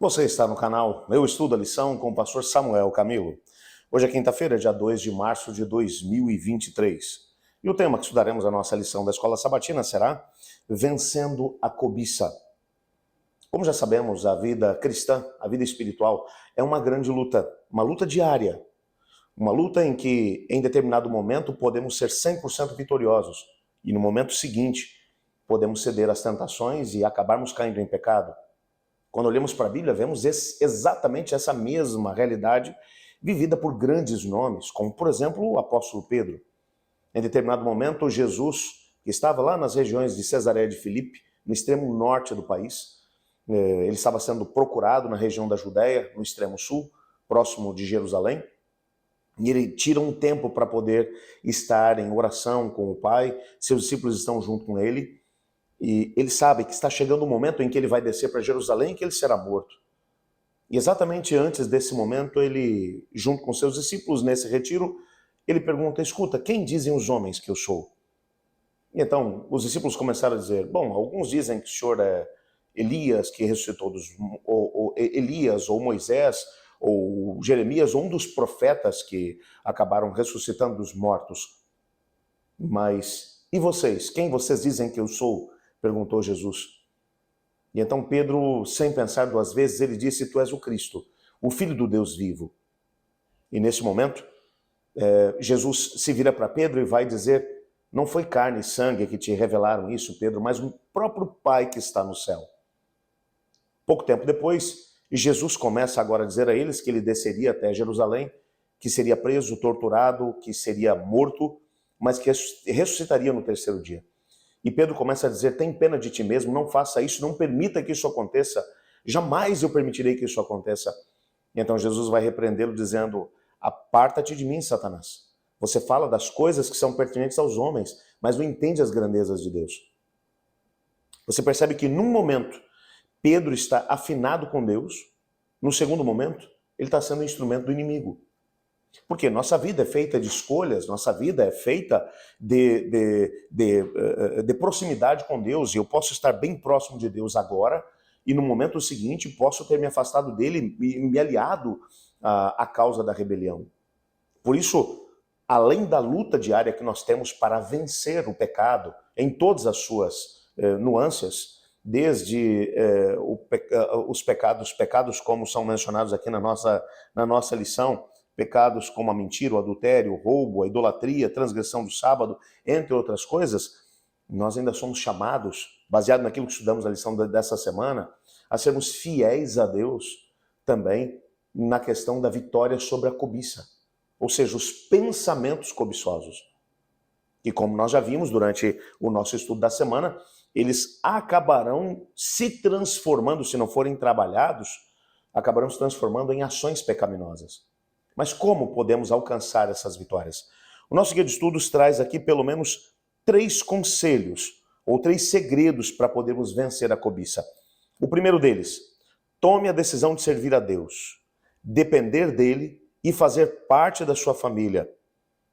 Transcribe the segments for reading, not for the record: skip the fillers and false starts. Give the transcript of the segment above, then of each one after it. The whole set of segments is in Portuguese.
Você está no canal Eu Estudo a Lição com o pastor Samuel Camilo. Hoje é quinta-feira, dia 2 de março de 2023. E o tema que estudaremos na nossa lição da Escola Sabatina será Vencendo a Cobiça. Como já sabemos, a vida cristã, a vida espiritual, é uma grande luta, uma luta diária. Uma luta em que, em determinado momento, podemos ser 100% vitoriosos. E no momento seguinte, podemos ceder às tentações e acabarmos caindo em pecado. Quando olhamos para a Bíblia, vemos exatamente essa mesma realidade vivida por grandes nomes, como, por exemplo, o apóstolo Pedro. Em determinado momento, Jesus, que estava lá nas regiões de Cesareia de Filipe, no extremo norte do país, ele estava sendo procurado na região da Judéia, no extremo sul, próximo de Jerusalém, e ele tira um tempo para poder estar em oração com o Pai, seus discípulos estão junto com ele, e ele sabe que está chegando o momento em que ele vai descer para Jerusalém e que ele será morto. E exatamente antes desse momento, ele, junto com seus discípulos nesse retiro, ele pergunta, escuta, quem dizem os homens que eu sou? E então, os discípulos começaram a dizer, bom, alguns dizem que o senhor é Elias, que ressuscitou ou Elias, ou Moisés, ou Jeremias, ou um dos profetas que acabaram ressuscitando dos mortos. Mas, e vocês? Quem vocês dizem que eu sou? Perguntou Jesus. E então Pedro, sem pensar duas vezes, ele disse, tu és o Cristo, o Filho do Deus vivo. E nesse momento, Jesus se vira para Pedro e vai dizer, não foi carne e sangue que te revelaram isso, Pedro, mas o próprio Pai que está no céu. Pouco tempo depois, Jesus começa agora a dizer a eles que ele desceria até Jerusalém, que seria preso, torturado, que seria morto, mas que ressuscitaria no terceiro dia. E Pedro começa a dizer, tem pena de ti mesmo, não faça isso, não permita que isso aconteça, jamais eu permitirei que isso aconteça. E então Jesus vai repreendê-lo dizendo, aparta-te de mim, Satanás. Você fala das coisas que são pertinentes aos homens, mas não entende as grandezas de Deus. Você percebe que num momento, Pedro está afinado com Deus, no segundo momento, ele está sendo um instrumento do inimigo. Porque nossa vida é feita de escolhas, nossa vida é feita de proximidade com Deus, e eu posso estar bem próximo de Deus agora, e no momento seguinte posso ter me afastado dele e me aliado à causa da rebelião. Por isso, além da luta diária que nós temos para vencer o pecado, em todas as suas nuances, desde os pecados como são mencionados aqui na nossa lição, pecados como a mentira, o adultério, o roubo, a idolatria, a transgressão do sábado, entre outras coisas, nós ainda somos chamados, baseado naquilo que estudamos na lição dessa semana, a sermos fiéis a Deus também na questão da vitória sobre a cobiça, ou seja, os pensamentos cobiçosos. E como nós já vimos durante o nosso estudo da semana, eles acabarão se transformando, se não forem trabalhados, acabarão se transformando em ações pecaminosas. Mas como podemos alcançar essas vitórias? O nosso guia de estudos traz aqui pelo menos 3 conselhos ou 3 segredos para podermos vencer a cobiça. O primeiro deles, tome a decisão de servir a Deus, depender dele e fazer parte da sua família.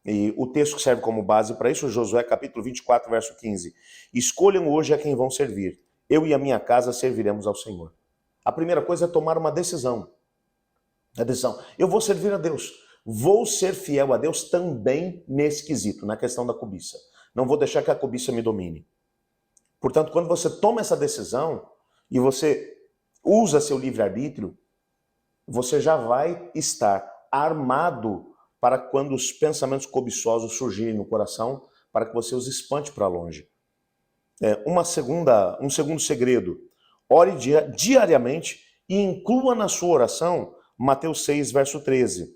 E o texto que serve como base para isso, Josué capítulo 24, verso 15. Escolham hoje a quem vão servir. Eu e a minha casa serviremos ao Senhor. A primeira coisa é tomar uma decisão. A decisão, eu vou servir a Deus, vou ser fiel a Deus também nesse quesito, na questão da cobiça. Não vou deixar que a cobiça me domine. Portanto, quando você toma essa decisão e você usa seu livre-arbítrio, você já vai estar armado para quando os pensamentos cobiçosos surgirem no coração, para que você os espante para longe. Um segundo segredo, ore diariamente e inclua na sua oração Mateus 6, verso 13,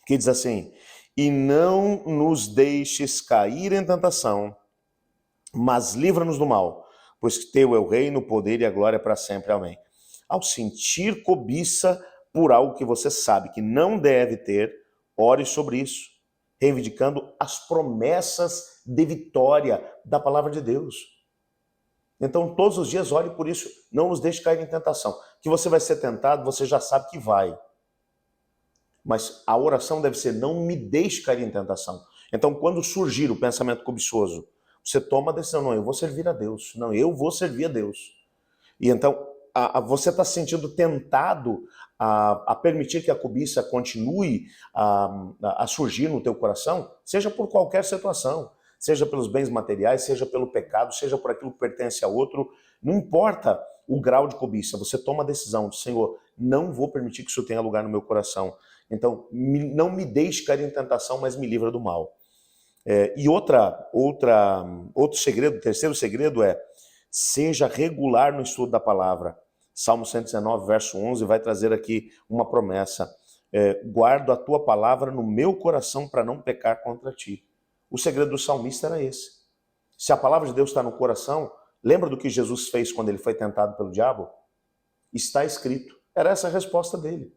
que diz assim, e não nos deixes cair em tentação, mas livra-nos do mal, pois teu é o reino, o poder e a glória para sempre. Amém. Ao sentir cobiça por algo que você sabe que não deve ter, ore sobre isso, reivindicando as promessas de vitória da palavra de Deus. Então, todos os dias, ore por isso. Não nos deixe cair em tentação. Que você vai ser tentado, você já sabe que vai. Mas a oração deve ser, não me deixe cair em tentação. Então, quando surgir o pensamento cobiçoso, você toma a decisão, não, eu vou servir a Deus. Não, eu vou servir a Deus. E então, você está se sentindo tentado a permitir que a cobiça continue a surgir no teu coração, seja por qualquer situação, seja pelos bens materiais, seja pelo pecado, seja por aquilo que pertence a outro, não importa o grau de cobiça, você toma a decisão de, Senhor, não vou permitir que isso tenha lugar no meu coração. Então, não me deixe cair em tentação, mas me livra do mal. E outro segredo, o terceiro segredo é, seja regular no estudo da palavra. Salmo 119, verso 11, vai trazer aqui uma promessa. Guardo a tua palavra no meu coração para não pecar contra ti. O segredo do salmista era esse. Se a palavra de Deus está no coração, lembra do que Jesus fez quando ele foi tentado pelo diabo? Está escrito. Era essa a resposta dele.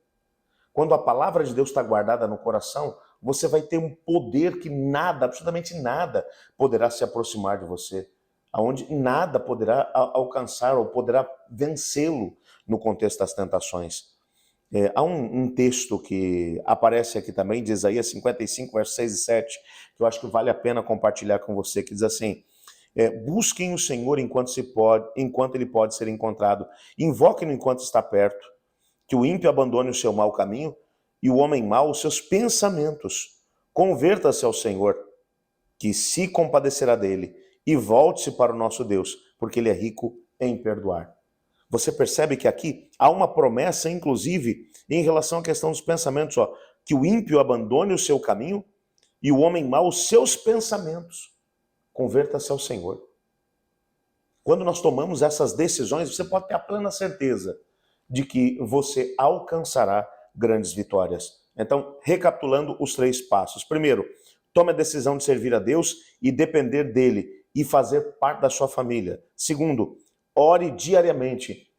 Quando a palavra de Deus está guardada no coração, você vai ter um poder que nada, absolutamente nada, poderá se aproximar de você. Onde nada poderá alcançar ou poderá vencê-lo no contexto das tentações. Há um texto que aparece aqui também, de Isaías 55, versos 6 e 7, que eu acho que vale a pena compartilhar com você, que diz assim, busquem o Senhor enquanto ele pode ser encontrado, invoquem-no enquanto está perto, que o ímpio abandone o seu mau caminho e o homem mau os seus pensamentos. Converta-se ao Senhor, que se compadecerá dele, e volte-se para o nosso Deus, porque ele é rico em perdoar. Você percebe que aqui há uma promessa, inclusive, em relação à questão dos pensamentos, que o ímpio abandone o seu caminho e o homem mau os seus pensamentos. Converta-se ao Senhor. Quando nós tomamos essas decisões, você pode ter a plena certeza de que você alcançará grandes vitórias. Então, recapitulando os 3 passos. Primeiro, tome a decisão de servir a Deus e depender dele e fazer parte da sua família. Segundo, ore diariamente.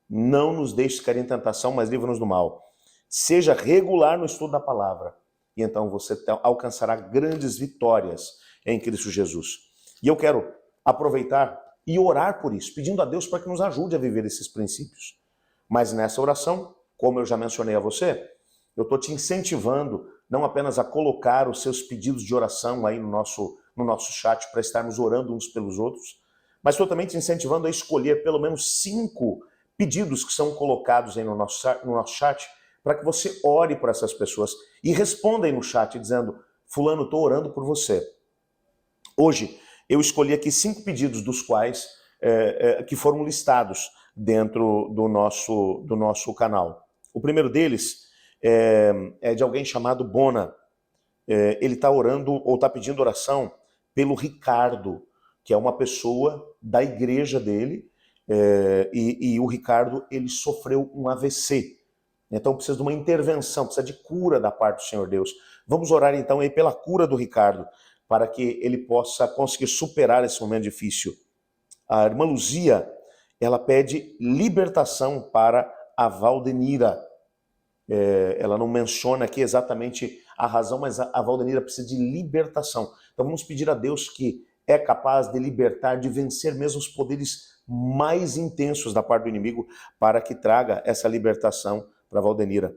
Não nos deixe cair em tentação, mas livra-nos do mal. Seja regular no estudo da palavra. E então você alcançará grandes vitórias em Cristo Jesus. E eu quero aproveitar e orar por isso, pedindo a Deus para que nos ajude a viver esses princípios. Mas nessa oração, como eu já mencionei a você, eu estou te incentivando não apenas a colocar os seus pedidos de oração aí no nosso chat para estarmos orando uns pelos outros, mas estou também te incentivando a escolher pelo menos 5 pedidos que são colocados aí no nosso chat para que você ore por essas pessoas e responda aí no chat dizendo, fulano, estou orando por você. Hoje eu escolhi aqui 5 pedidos dos quais que foram listados dentro do nosso canal. O primeiro deles é de alguém chamado Bona. Ele está orando ou está pedindo oração pelo Ricardo, que é uma pessoa da igreja dele, e o Ricardo ele sofreu um AVC. Então precisa de uma intervenção, precisa de cura da parte do Senhor Deus. Vamos orar então aí pela cura do Ricardo, para que ele possa conseguir superar esse momento difícil. A irmã Luzia, ela pede libertação para a Valdenira. Ela não menciona aqui exatamente a razão, mas a Valdenira precisa de libertação. Então vamos pedir a Deus que é capaz de libertar, de vencer mesmo os poderes mais intensos da parte do inimigo, para que traga essa libertação para a Valdenira.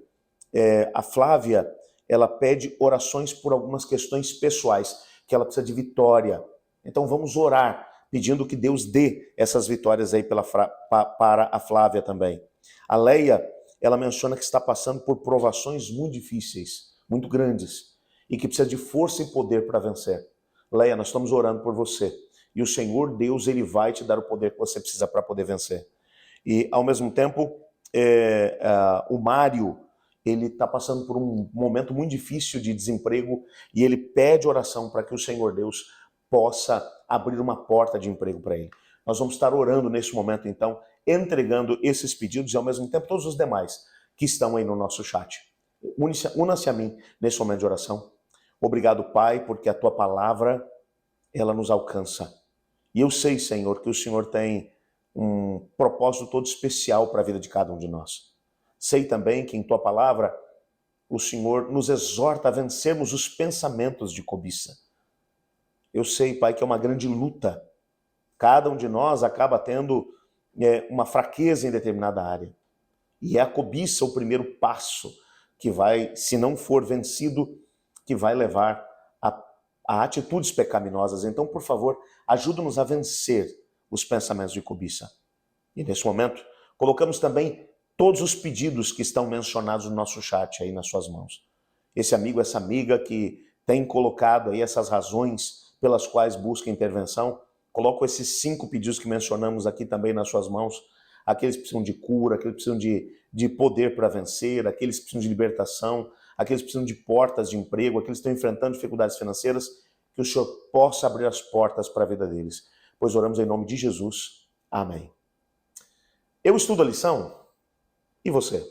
A Flávia, ela pede orações por algumas questões pessoais, que ela precisa de vitória. Então vamos orar, pedindo que Deus dê essas vitórias aí para a Flávia também. A Leia, ela menciona que está passando por provações muito difíceis, muito grandes, e que precisa de força e poder para vencer. Leia, nós estamos orando por você. E o Senhor Deus, ele vai te dar o poder que você precisa para poder vencer. E, ao mesmo tempo, o Mário, ele está passando por um momento muito difícil de desemprego e ele pede oração para que o Senhor Deus possa abrir uma porta de emprego para ele. Nós vamos estar orando nesse momento, então, entregando esses pedidos e, ao mesmo tempo, todos os demais que estão aí no nosso chat. Una-se a mim nesse momento de oração. Obrigado, Pai, porque a Tua palavra, ela nos alcança. E eu sei, Senhor, que o Senhor tem um propósito todo especial para a vida de cada um de nós. Sei também que em Tua palavra, o Senhor nos exorta a vencermos os pensamentos de cobiça. Eu sei, Pai, que é uma grande luta. Cada um de nós acaba tendo uma fraqueza em determinada área. E é a cobiça o primeiro passo que vai, se não for vencido, que vai levar a atitudes pecaminosas. Então, por favor, ajuda-nos a vencer os pensamentos de cobiça. E nesse momento, Colocamos também todos os pedidos que estão mencionados no nosso chat aí nas suas mãos. Esse amigo, essa amiga que tem colocado aí essas razões pelas quais busca intervenção, coloco esses 5 pedidos que mencionamos aqui também nas suas mãos. Aqueles que precisam de cura, aqueles que precisam de poder para vencer, aqueles que precisam de libertação, aqueles que precisam de portas de emprego, aqueles que estão enfrentando dificuldades financeiras, que o Senhor possa abrir as portas para a vida deles. Pois oramos em nome de Jesus. Amém. Eu estudo a lição e você?